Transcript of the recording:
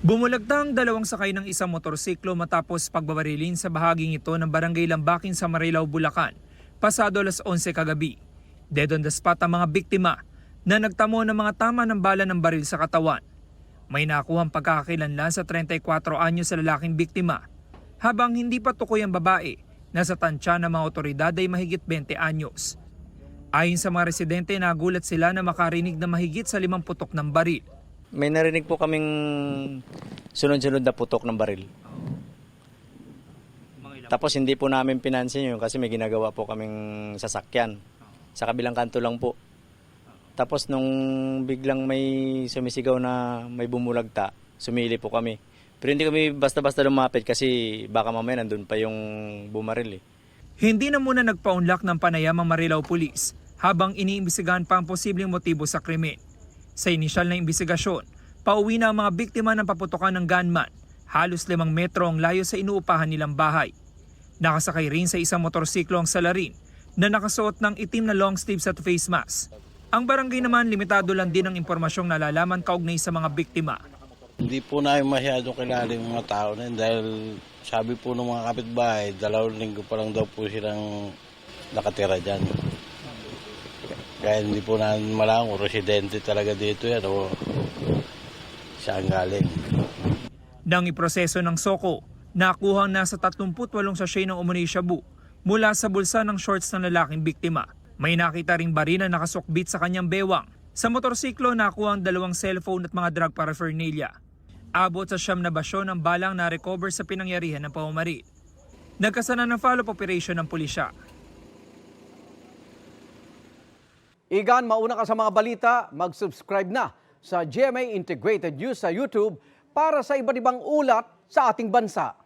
Bumulagtang dalawang sakay ng isang motorsiklo matapos pagbabarilin sa bahaging ito ng Barangay Lambakin sa Marilao, Bulacan, pasado alas 11 kagabi. Dead on the spot ang mga biktima na nagtamo ng mga tama ng bala ng baril sa katawan. May nakuhang pagkakakilanlan sa 34 anyo sa lalaking biktima, habang hindi pa tukoy ang babae na sa tansya ng mga otoridad ay mahigit 20 anyos. Ayon sa mga residente, nagulat sila na makarinig na mahigit sa 5 putok ng baril. May narinig po kaming sunod-sunod na putok ng baril. Tapos hindi po namin pinansin yun kasi may ginagawa po kaming sasakyan. Sa kabilang kanto lang po. Tapos nung biglang may sumisigaw na may bumulagta, sumili po kami. Pero hindi kami basta-basta lumapit kasi baka mamaya nandun pa yung bumaril eh. Hindi na muna nagpaunlak ng panayam ang Marilao Police habang iniimbestigahan pa ang posibleng motibo sa krimen. Sa inisyal na imbestigasyon, pauwi na ang mga biktima ng paputokan ng gunman. Halos 5 metro ang layo sa inuupahan nilang bahay. Nakasakay rin sa isang motorsiklo ang salarin na nakasuot ng itim na long sleeves at face mask. Ang barangay naman limitado lang din ang impormasyong nalalaman kaugnay sa mga biktima. Hindi po namin masyadong kilala yung mga tao na yun dahil sabi po ng mga kapitbahay, 2 linggo pa lang daw po silang nakatira dyan. Kaya hindi po namin malaman kung residente talaga dito yan o saan galing. Nang iproseso ng SOCO, nakuhang nasa 38 sachet ng umano'y shabu mula sa bulsa ng shorts ng lalaking biktima. May nakita ring baril na nakasukbit sa kanyang bewang. Sa motorsiklo, nakuha ang 2 cellphone at mga drug paraphernalia. Abot sa 9 na basyo ng balang na recover sa pinangyarihan ng pamamaril. Nagkasana ng follow-up operation ng pulisya. Igan, mauna ka sa mga balita, mag-subscribe na sa GMA Integrated News sa YouTube para sa iba't ibang ulat sa ating bansa.